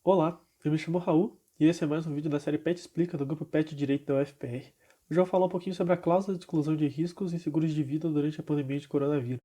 Olá, eu me chamo Raul e esse é mais um vídeo da série Pet Explica do grupo Pet Direito da UFPR. Hoje eu vou falar um pouquinho sobre a cláusula de exclusão de riscos em seguros de vida durante a pandemia de coronavírus.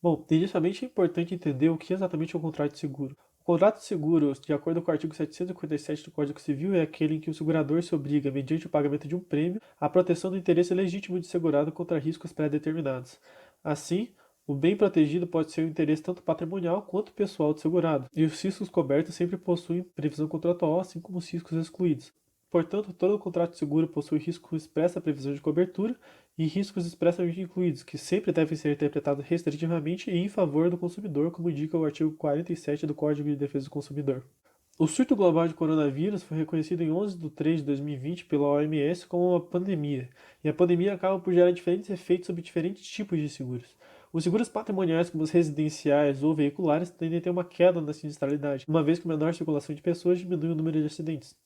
Bom, inicialmente é importante entender o que exatamente é um contrato de seguro. O contrato de seguro, de acordo com o artigo 757 do Código Civil, é aquele em que o segurador se obriga, mediante o pagamento de um prêmio, à proteção do interesse legítimo de segurado contra riscos pré-determinados. Assim, o bem protegido pode ser o interesse tanto patrimonial quanto pessoal do segurado, e os riscos cobertos sempre possuem previsão contratual, assim como os riscos excluídos. Portanto, todo contrato de seguro possui risco expressa previsão de cobertura e riscos expressamente incluídos, que sempre devem ser interpretados restritivamente e em favor do consumidor, como indica o artigo 47 do Código de Defesa do Consumidor. O surto global de coronavírus foi reconhecido em 11 de 3 de 2020 pela OMS como uma pandemia, e a pandemia acaba por gerar diferentes efeitos sobre diferentes tipos de seguros. Os seguros patrimoniais, como os residenciais ou veiculares, tendem a ter uma queda na sinistralidade, uma vez que menor circulação de pessoas diminui o número de acidentes.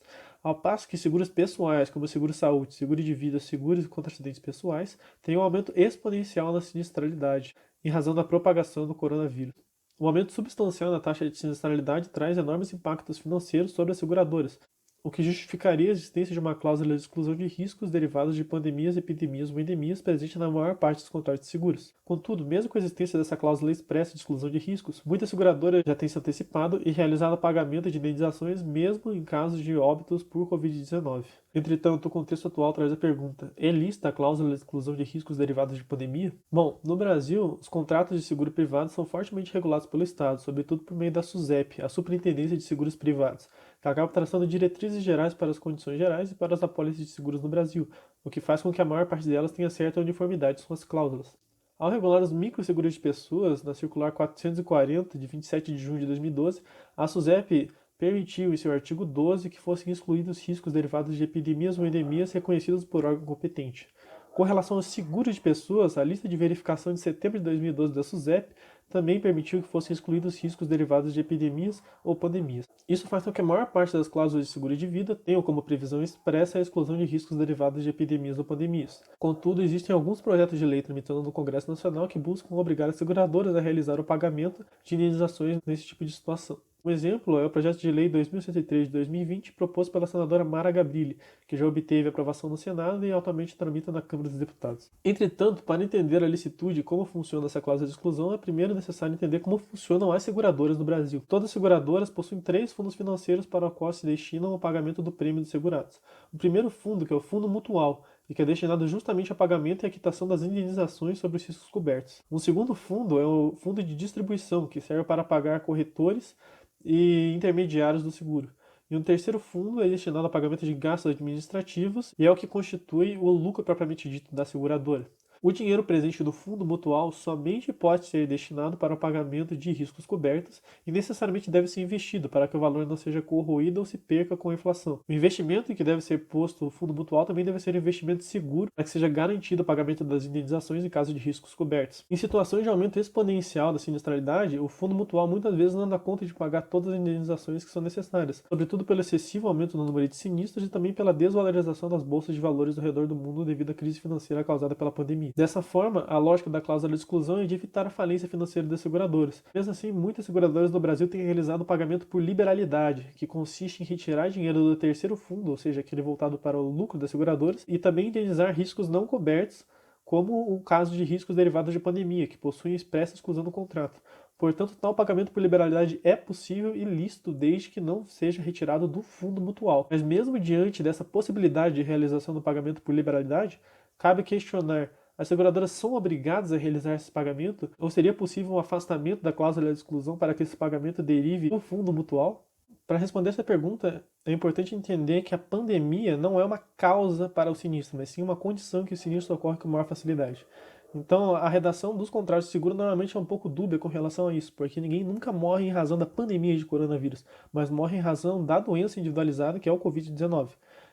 Ao passo que seguros pessoais, como seguro-saúde, seguro de vida, seguros contra acidentes pessoais, têm um aumento exponencial na sinistralidade, em razão da propagação do coronavírus. O aumento substancial na taxa de sinistralidade traz enormes impactos financeiros sobre as seguradoras, o que justificaria a existência de uma cláusula de exclusão de riscos derivados de pandemias, epidemias ou endemias presente na maior parte dos contratos de seguros. Contudo, mesmo com a existência dessa cláusula expressa de exclusão de riscos, muitas seguradoras já têm se antecipado e realizado pagamento de indenizações mesmo em casos de óbitos por Covid-19. Entretanto, o contexto atual traz a pergunta: é lícita a cláusula de exclusão de riscos derivados de pandemia? Bom, no Brasil, os contratos de seguro privado são fortemente regulados pelo Estado, sobretudo por meio da SUSEP, a Superintendência de Seguros Privados, que acaba traçando diretrizes gerais para as condições gerais e para as apólices de seguros no Brasil, o que faz com que a maior parte delas tenha certa uniformidade com as cláusulas. Ao regular os microseguros de pessoas, na Circular 440, de 27 de junho de 2012, a SUSEP permitiu, em seu artigo 12, que fossem excluídos riscos derivados de epidemias ou endemias reconhecidos por órgão competente. Com relação aos seguros de pessoas, a lista de verificação de setembro de 2012 da SUSEP também permitiu que fossem excluídos riscos derivados de epidemias ou pandemias. Isso faz com que a maior parte das cláusulas de seguro de vida tenham como previsão expressa a exclusão de riscos derivados de epidemias ou pandemias. Contudo, existem alguns projetos de lei tramitando no Congresso Nacional que buscam obrigar as seguradoras a realizar o pagamento de indenizações nesse tipo de situação. Um exemplo é o projeto de lei 2103 de 2020, proposto pela senadora Mara Gabrilli, que já obteve aprovação no Senado e atualmente tramita na Câmara dos Deputados. Entretanto, para entender a licitude e como funciona essa cláusula de exclusão, é primeiro necessário entender como funcionam as seguradoras no Brasil. Todas as seguradoras possuem três fundos financeiros para os quais se destinam o pagamento do prêmio dos segurados. O primeiro fundo, que é o Fundo Mutual, e que é destinado justamente ao pagamento e à quitação das indenizações sobre os riscos cobertos. Um segundo fundo é o Fundo de Distribuição, que serve para pagar corretores e intermediários do seguro. E um terceiro fundo é destinado ao pagamento de gastos administrativos e é o que constitui o lucro propriamente dito da seguradora. O dinheiro presente do fundo mutual somente pode ser destinado para o pagamento de riscos cobertos e necessariamente deve ser investido para que o valor não seja corroído ou se perca com a inflação. O investimento em que deve ser posto o fundo mutual também deve ser um investimento seguro para que seja garantido o pagamento das indenizações em caso de riscos cobertos. Em situações de aumento exponencial da sinistralidade, o fundo mutual muitas vezes não dá conta de pagar todas as indenizações que são necessárias, sobretudo pelo excessivo aumento no número de sinistros e também pela desvalorização das bolsas de valores ao redor do mundo devido à crise financeira causada pela pandemia. Dessa forma, a lógica da cláusula de exclusão é de evitar a falência financeira das seguradoras. Mesmo assim, muitas seguradoras do Brasil têm realizado o pagamento por liberalidade, que consiste em retirar dinheiro do terceiro fundo, ou seja, aquele voltado para o lucro das seguradoras, e também indenizar riscos não cobertos, como o caso de riscos derivados de pandemia, que possuem expressa exclusão no contrato. Portanto, tal pagamento por liberalidade é possível e lícito desde que não seja retirado do fundo mutual. Mas mesmo diante dessa possibilidade de realização do pagamento por liberalidade, cabe questionar: as seguradoras são obrigadas a realizar esse pagamento? Ou seria possível um afastamento da cláusula de exclusão para que esse pagamento derive do fundo mutual? Para responder essa pergunta, é importante entender que a pandemia não é uma causa para o sinistro, mas sim uma condição que o sinistro ocorre com maior facilidade. Então, a redação dos contratos de seguro normalmente é um pouco dúbia com relação a isso, porque ninguém nunca morre em razão da pandemia de coronavírus, mas morre em razão da doença individualizada que é o Covid-19.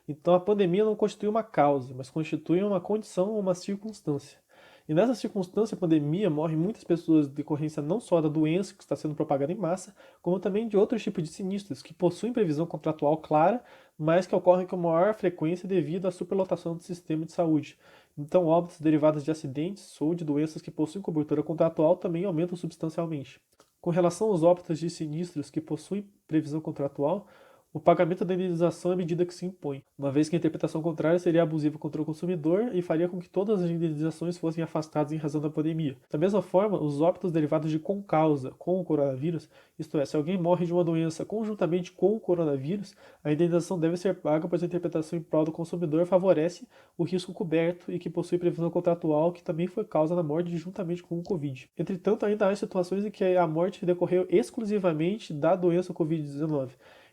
Então, a pandemia não constitui uma causa, mas constitui uma condição ou uma circunstância. E nessa circunstância, a pandemia, morrem muitas pessoas de decorrência não só da doença que está sendo propagada em massa, como também de outros tipos de sinistros, que possuem previsão contratual clara, mas que ocorrem com maior frequência devido à superlotação do sistema de saúde. Então, óbitos derivados de acidentes ou de doenças que possuem cobertura contratual também aumentam substancialmente. Com relação aos óbitos de sinistros que possuem previsão contratual, o pagamento da indenização é a medida que se impõe, uma vez que a interpretação contrária seria abusiva contra o consumidor e faria com que todas as indenizações fossem afastadas em razão da pandemia. Da mesma forma, os óbitos derivados de concausa com o coronavírus, isto é, se alguém morre de uma doença conjuntamente com o coronavírus, a indenização deve ser paga, pois a interpretação em prol do consumidor favorece o risco coberto e que possui previsão contratual que também foi causa da morte juntamente com o Covid. Entretanto, ainda há situações em que a morte decorreu exclusivamente da doença Covid-19.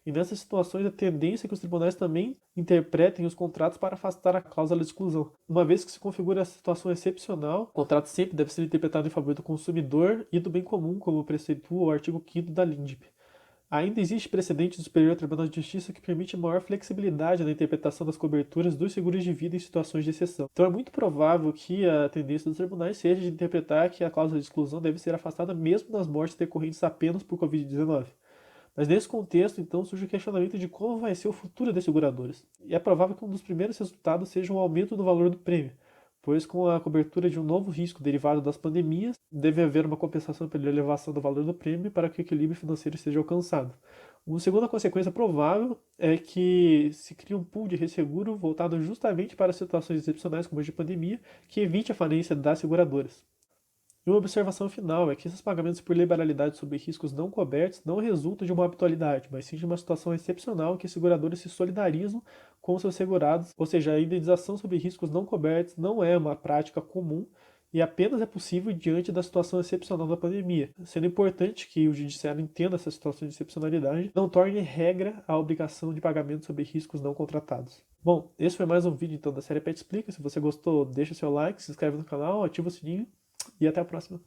E nessas situações, a tendência é que os tribunais também interpretem os contratos para afastar a cláusula de exclusão. Uma vez que se configura a situação excepcional, o contrato sempre deve ser interpretado em favor do consumidor e do bem comum, como preceitua o artigo 5º da LINDB. Ainda existe precedente do Superior Tribunal de Justiça que permite maior flexibilidade na interpretação das coberturas dos seguros de vida em situações de exceção. Então é muito provável que a tendência dos tribunais seja de interpretar que a cláusula de exclusão deve ser afastada mesmo nas mortes decorrentes apenas por Covid-19. Mas nesse contexto, então, surge o questionamento de como vai ser o futuro das seguradoras. E é provável que um dos primeiros resultados seja um aumento do valor do prêmio, pois com a cobertura de um novo risco derivado das pandemias, deve haver uma compensação pela elevação do valor do prêmio para que o equilíbrio financeiro seja alcançado. Uma segunda consequência provável é que se crie um pool de resseguro voltado justamente para situações excepcionais como a de pandemia, que evite a falência das seguradoras. E uma observação final é que esses pagamentos por liberalidade sobre riscos não cobertos não resultam de uma habitualidade, mas sim de uma situação excepcional em que seguradores se solidarizam com seus segurados, ou seja, a indenização sobre riscos não cobertos não é uma prática comum e apenas é possível diante da situação excepcional da pandemia, sendo importante que o judiciário entenda essa situação de excepcionalidade e não torne regra a obrigação de pagamento sobre riscos não contratados. Bom, esse foi mais um vídeo então da série Pet Explica. Se você gostou, deixa seu like, se inscreve no canal, ativa o sininho e até a próxima.